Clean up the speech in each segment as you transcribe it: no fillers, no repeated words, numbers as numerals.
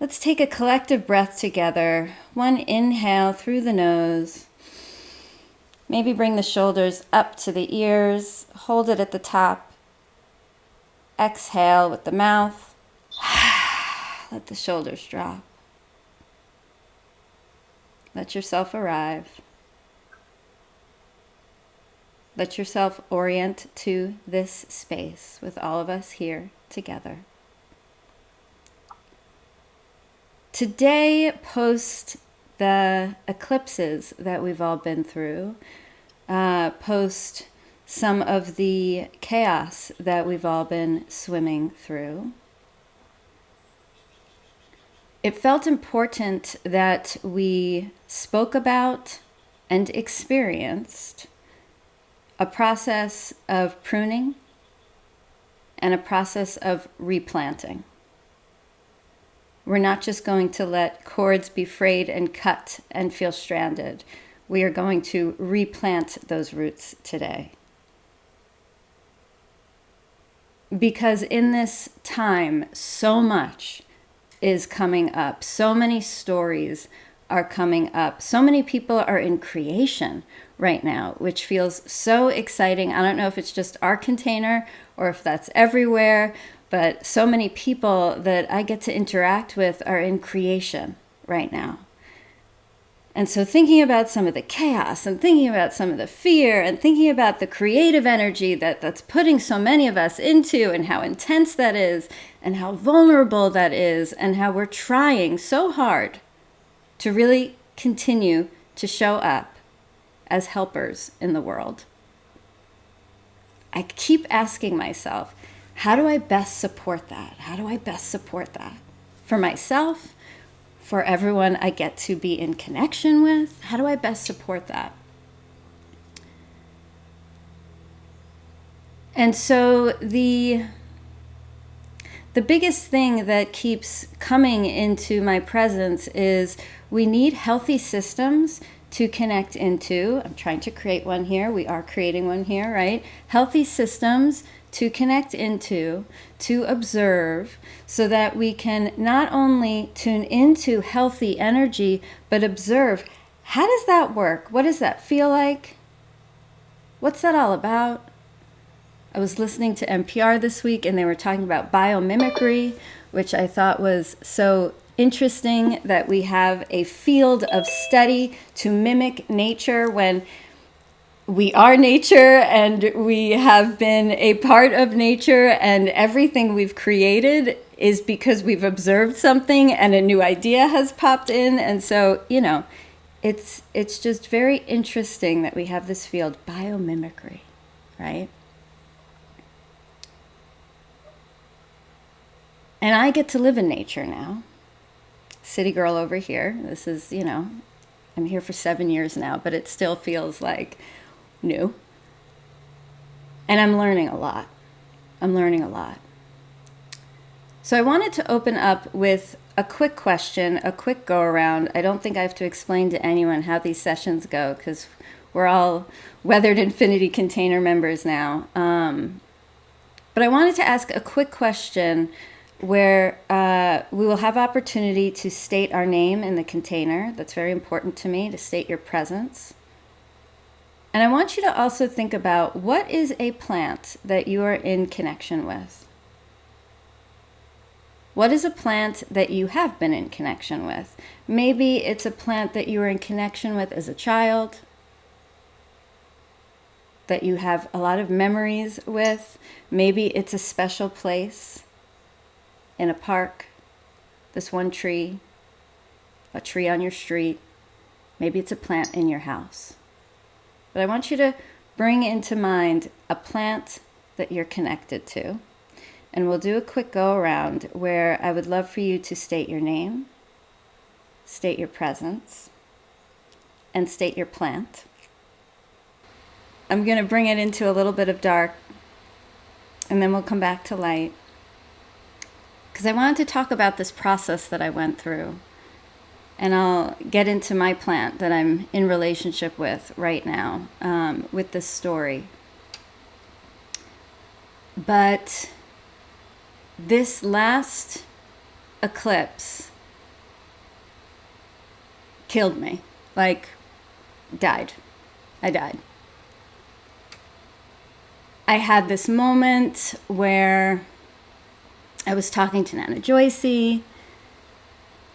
Let's take a collective breath together. One inhale through the nose. Maybe bring the shoulders up to the ears. Hold it at the top. Exhale with the mouth. Let the shoulders drop. Let yourself arrive. Let yourself orient to this space with all of us here together. Today, post the eclipses that we've all been through, post some of the chaos that we've all been swimming through, it felt important that we spoke about and experienced a process of pruning and a process of replanting. We're not just going to let cords be frayed and cut and feel stranded. We are going to replant those roots today. Because in this time, so much is coming up. So many stories are coming up. So many people are in creation right now, which feels so exciting. I don't know if it's just our container or if that's everywhere, but so many people that I get to interact with are in creation right now. And so thinking about some of the chaos and thinking about some of the fear and thinking about the creative energy that's putting so many of us into, and how intense that is and how vulnerable that is, and how we're trying so hard to really continue to show up as helpers in the world. I keep asking myself, how do I best support that? How do I best support that? For myself, for everyone I get to be in connection with? How do I best support that? And so the biggest thing that keeps coming into my presence is we need healthy systems to connect into. I'm trying to create one here. We are creating one here, right? Healthy systems to connect into, to observe, so that we can not only tune into healthy energy, but observe, how does that work? What does that feel like? What's that all about? I was listening to NPR this week and they were talking about biomimicry, which I thought was so interesting, that we have a field of study to mimic nature when we are nature and we have been a part of nature, and everything we've created is because we've observed something and a new idea has popped in. And so, it's just very interesting that we have this field, biomimicry, right? And I get to live in nature now. City girl over here. This is, I'm here for 7 years now, but it still feels like new. And I'm learning a lot. So I wanted to open up with a quick question, a quick go around. I don't think I have to explain to anyone how these sessions go, because we're all Weathered Infinity Container members now. But I wanted to ask a quick question where we will have opportunity to state our name in the container. That's very important to me, to state your presence. And I want you to also think about, what is a plant that you are in connection with? What is a plant that you have been in connection with? Maybe it's a plant that you were in connection with as a child, that you have a lot of memories with. Maybe it's a special place in a park, this one tree, a tree on your street. Maybe it's a plant in your house. But I want you to bring into mind a plant that you're connected to. And we'll do a quick go around where I would love for you to state your name, state your presence, and state your plant. I'm going to bring it into a little bit of dark, and then we'll come back to light. Because I wanted to talk about this process that I went through. And I'll get into my plant that I'm in relationship with right now, with this story. But this last eclipse killed me. Like, died. I died. I had this moment where I was talking to Nana Joycey,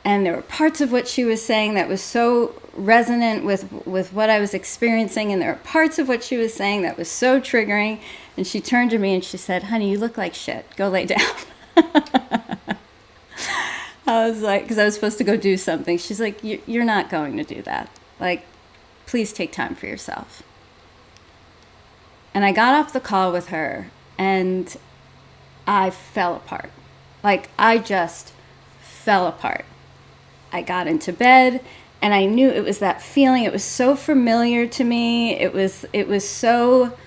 and there were parts of what she was saying that was so resonant with what I was experiencing, and there were parts of what she was saying that was so triggering. And she turned to me and she said, "Honey, you look like shit. Go lay down." I was like, because I was supposed to go do something. She's like, "You're not going to do that. Like, please take time for yourself." And I got off the call with her and I fell apart. Like, I just fell apart. I got into bed and I knew it was that feeling. It was so familiar to me. It was so,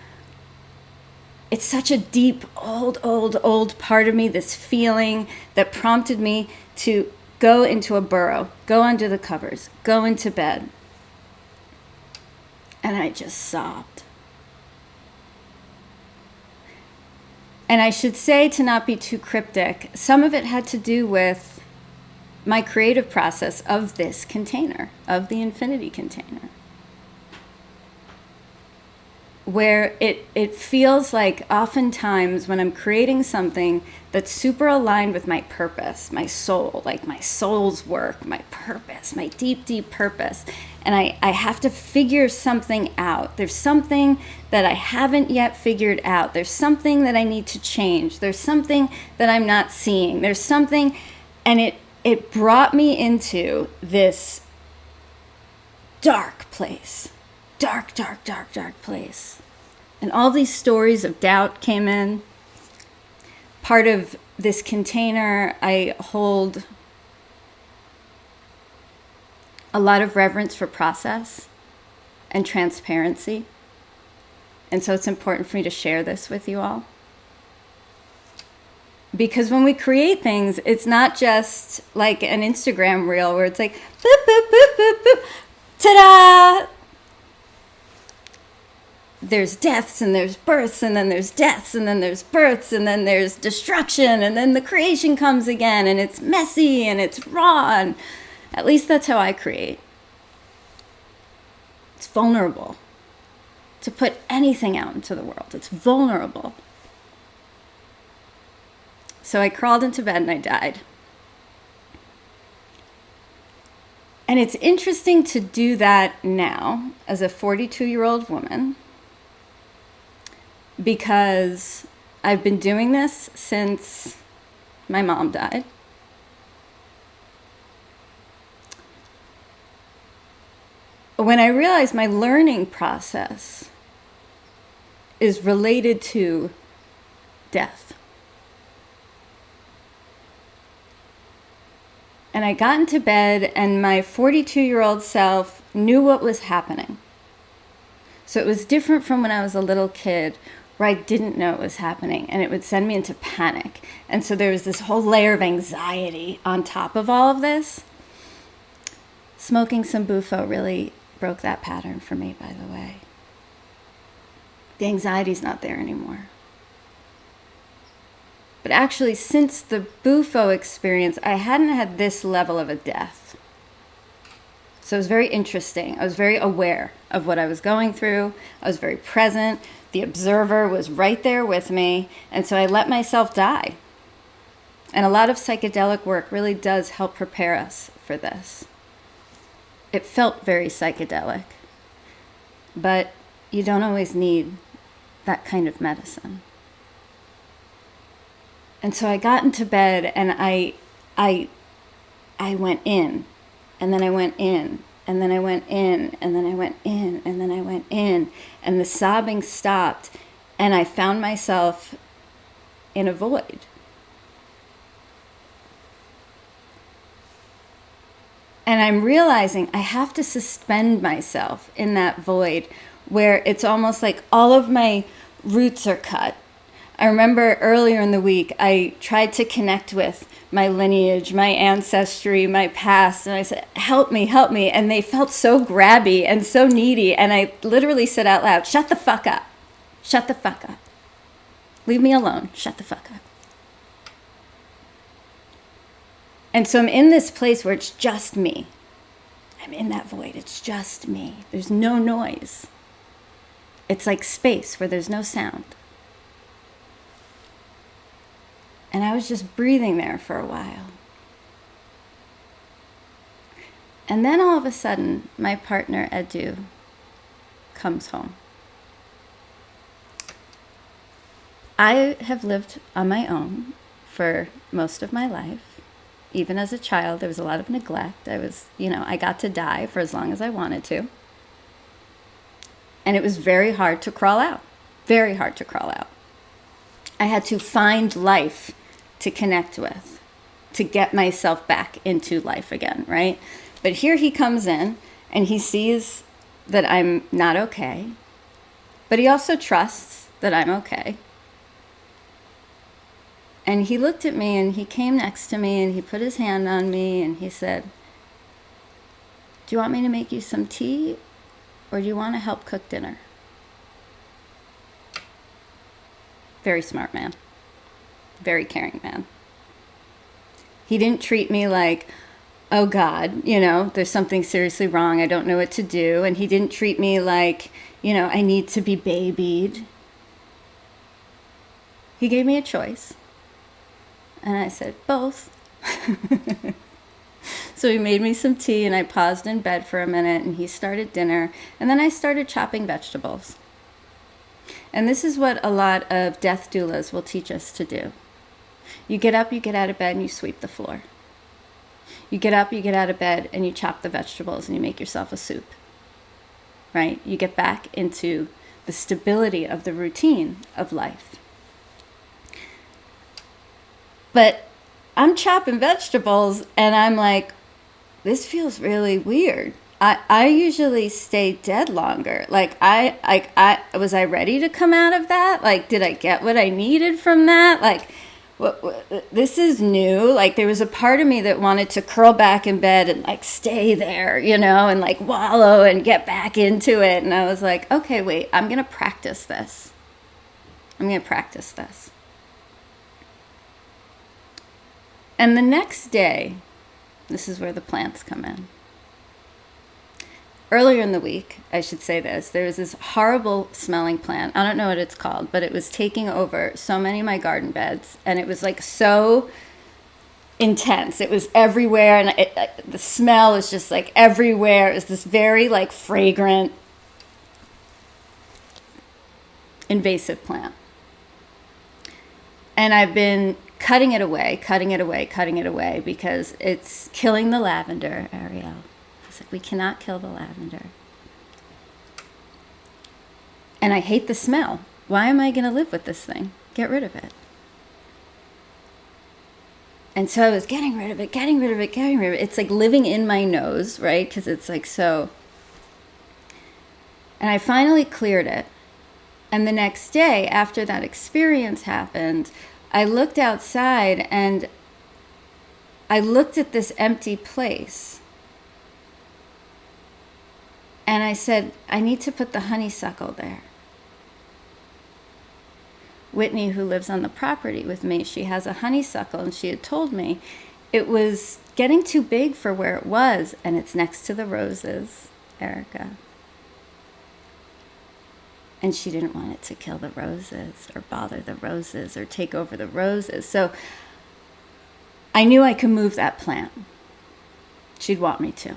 it's such a deep, old part of me, this feeling that prompted me to go into a burrow, go under the covers, go into bed. And I just sobbed. And I should say, to not be too cryptic, some of it had to do with my creative process of this container, of the infinity container. Where it feels like oftentimes when I'm creating something that's super aligned with my purpose, my soul, like my soul's work, my purpose, my deep purpose, and I have to figure something out. There's something that I haven't yet figured out. There's something that I need to change. There's something that I'm not seeing. There's something, and it brought me into this dark place. Dark place. And all these stories of doubt came in. Part of this container, I hold a lot of reverence for process and transparency. And so it's important for me to share this with you all. Because when we create things, it's not just like an Instagram reel where it's like, boop, boop, boop, boop, boop, ta-da! There's deaths and there's births and then there's deaths and then there's births and then there's destruction and then the creation comes again and it's messy and it's raw, and at least that's how I create. It's vulnerable to put anything out into the world. It's vulnerable. So I crawled into bed and I died. And it's interesting to do that now as a 42-year-old woman, because I've been doing this since my mom died. When I realized my learning process is related to death. And I got into bed and my 42-year-old self knew what was happening. So it was different from when I was a little kid where I didn't know it was happening and it would send me into panic. And so there was this whole layer of anxiety on top of all of this. Smoking some bufo really broke that pattern for me, by the way. The anxiety's not there anymore. But actually, since the bufo experience, I hadn't had this level of a death. So it was very interesting. I was very aware of what I was going through. I was very present. The observer was right there with me. And so I let myself die. And a lot of psychedelic work really does help prepare us for this. It felt very psychedelic. But you don't always need that kind of medicine. And so I got into bed and I went in, and then I went in, and then I went in, and then I went in, and then I went in, and the sobbing stopped, and I found myself in a void. And I'm realizing I have to suspend myself in that void where it's almost like all of my roots are cut. I remember earlier in the week, I tried to connect with my lineage, my ancestry, my past, and I said, help me. And they felt so grabby and so needy. And I literally said out loud, shut the fuck up. Shut the fuck up. Leave me alone. Shut the fuck up. And so I'm in this place where it's just me. I'm in that void. It's just me. There's no noise. It's like space where there's no sound. And I was just breathing there for a while. And then all of a sudden, my partner, Edu, comes home. I have lived on my own for most of my life. Even as a child, there was a lot of neglect. I got to die for as long as I wanted to. And it was very hard to crawl out. Very hard to crawl out. I had to find life to connect with, to get myself back into life again, right? But here he comes in, and he sees that I'm not okay. But he also trusts that I'm okay. And he looked at me, and he came next to me, and he put his hand on me, and he said, "Do you want me to make you some tea, or do you want to help cook dinner?" Very smart man. Very caring man. He didn't treat me like, oh God, there's something seriously wrong. I don't know what to do. And he didn't treat me like, I need to be babied. He gave me a choice. And I said, both. So he made me some tea, and I paused in bed for a minute, and he started dinner. And then I started chopping vegetables. And this is what a lot of death doulas will teach us to do. You get up, you get out of bed, and you sweep the floor. You get up, you get out of bed, and you chop the vegetables, and you make yourself a soup. Right? You get back into the stability of the routine of life. But I'm chopping vegetables, and I'm like, this feels really weird. I usually stay dead longer. Was I ready to come out of that? Like, did I get what I needed from that? Like, this is new. Like, there was a part of me that wanted to curl back in bed and like stay there, and like wallow and get back into it. And I was like, okay, wait, I'm going to practice this. And the next day, this is where the plants come in. Earlier in the week, I should say this, there was this horrible smelling plant. I don't know what it's called, but it was taking over so many of my garden beds. And it was like so intense. It was everywhere. And the smell was just like everywhere. It was this very like fragrant, invasive plant. And I've been cutting it away because it's killing the lavender, Ariel. Like, we cannot kill the lavender. And I hate the smell. Why am I going to live with this thing? Get rid of it. And so I was getting rid of it. It's like living in my nose, right? Because it's like so. And I finally cleared it. And the next day, after that experience happened, I looked outside and I looked at this empty place. And I said, I need to put the honeysuckle there. Whitney, who lives on the property with me, she has a honeysuckle, and she had told me it was getting too big for where it was, and it's next to the roses, Erica. And she didn't want it to kill the roses or bother the roses or take over the roses. So I knew I could move that plant. She'd want me to.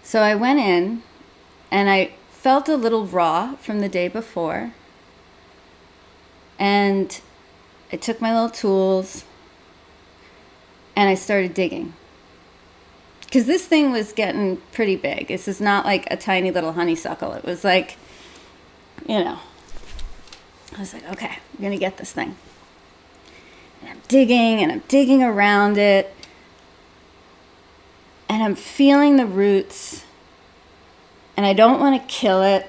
So I went in, and I felt a little raw from the day before. And I took my little tools, and I started digging. Because this thing was getting pretty big. This is not like a tiny little honeysuckle. It was like, I was like, okay, I'm going to get this thing. And I'm digging around it. And I'm feeling the roots, and I don't want to kill it.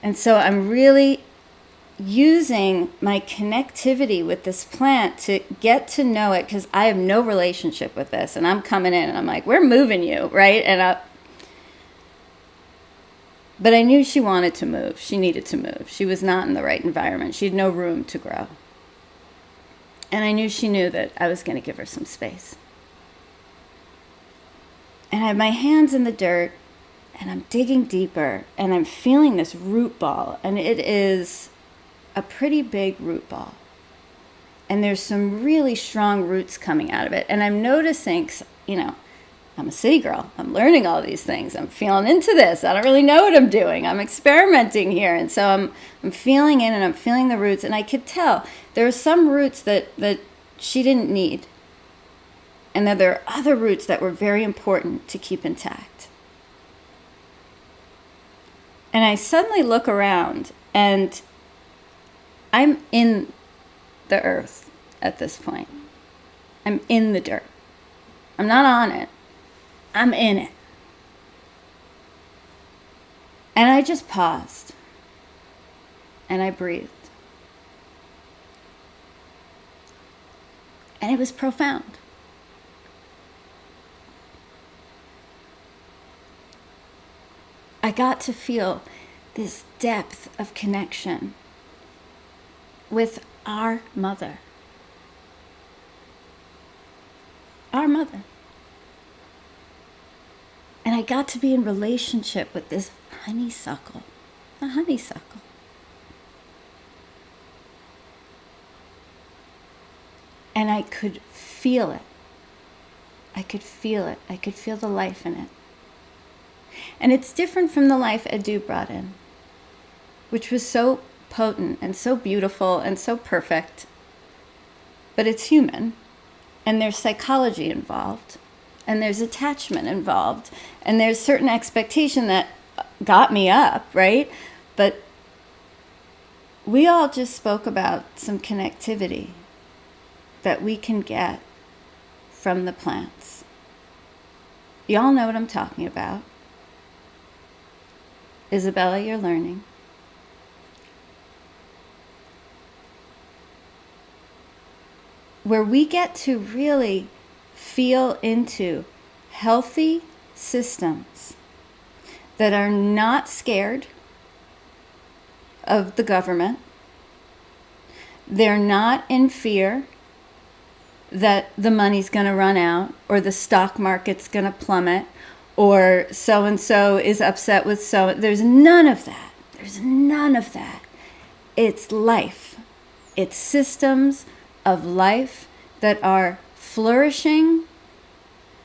And so I'm really using my connectivity with this plant to get to know it, because I have no relationship with this. And I'm coming in, and I'm like, we're moving you, right? But I knew she wanted to move. She needed to move. She was not in the right environment. She had no room to grow. And I knew she knew that I was going to give her some space. And I have my hands in the dirt, and I'm digging deeper, and I'm feeling this root ball, and it is a pretty big root ball. And there's some really strong roots coming out of it. And I'm noticing, you know, I'm a city girl. I'm learning all these things. I'm feeling into this. I don't really know what I'm doing. I'm experimenting here. And so I'm feeling in, and I'm feeling the roots. And I could tell there are some roots that she didn't need. And then there are other roots that were very important to keep intact. And I suddenly look around, and I'm in the earth at this point. I'm in the dirt. I'm not on it. I'm in it. And I just paused. And I breathed. And it was profound. I got to feel this depth of connection with our mother. Our mother. And I got to be in relationship with this honeysuckle. A honeysuckle. And I could feel it. I could feel it. I could feel the life in it. And it's different from the life Edu brought in, which was so potent and so beautiful and so perfect. But it's human, and there's psychology involved, and there's attachment involved, and there's certain expectation that got me up, right? But we all just spoke about some connectivity that we can get from the plants. Y'all know what I'm talking about. Isabella, you're learning. Where we get to really feel into healthy systems that are not scared of the government. They're not in fear that the money's going to run out, or the stock market's going to plummet, or so-and-so is upset with so. There's none of that. There's none of that. It's life. It's systems of life that are flourishing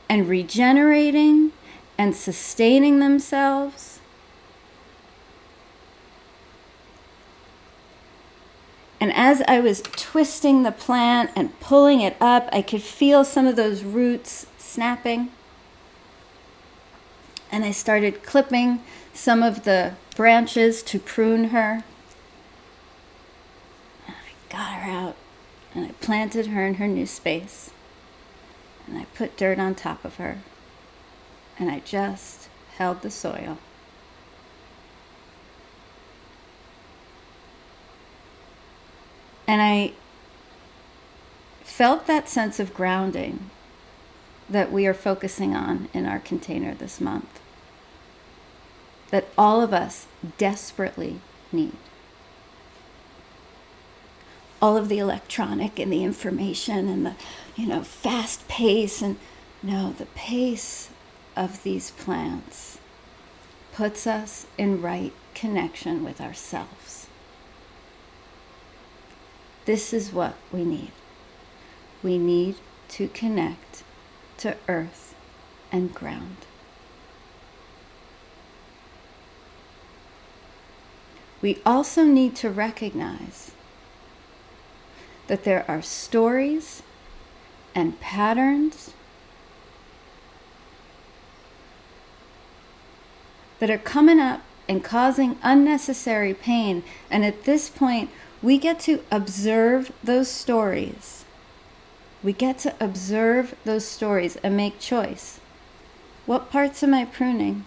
and regenerating and sustaining themselves. And as I was twisting the plant and pulling it up, I could feel some of those roots snapping. And I started clipping some of the branches to prune her. And I got her out, and I planted her in her new space. And I put dirt on top of her. And I just held the soil. And I felt that sense of grounding that we are focusing on in our container this month, that all of us desperately need. All of the electronic and the information and the, fast pace, and no, the pace of these plants puts us in right connection with ourselves. This is what we need. We need to connect to earth and ground. We also need to recognize that there are stories and patterns that are coming up and causing unnecessary pain. And at this point, we get to observe those stories. We get to observe those stories and make choice. What parts am I pruning?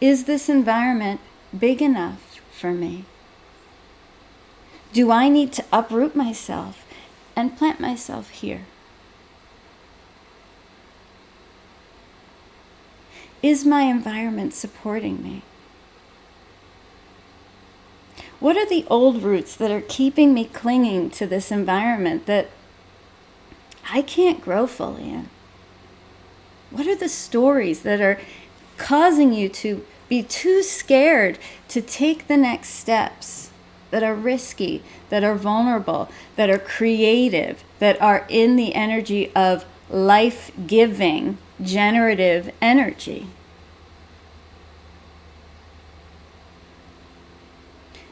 Is this environment big enough for me? Do I need to uproot myself and plant myself here? Is my environment supporting me? What are the old roots that are keeping me clinging to this environment that I can't grow fully in? What are the stories that are causing you to be too scared to take the next steps, that are risky, that are vulnerable, that are creative, that are in the energy of life-giving, generative energy?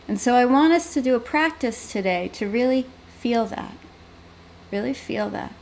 And so I want us to do a practice today to really feel that. Really feel that.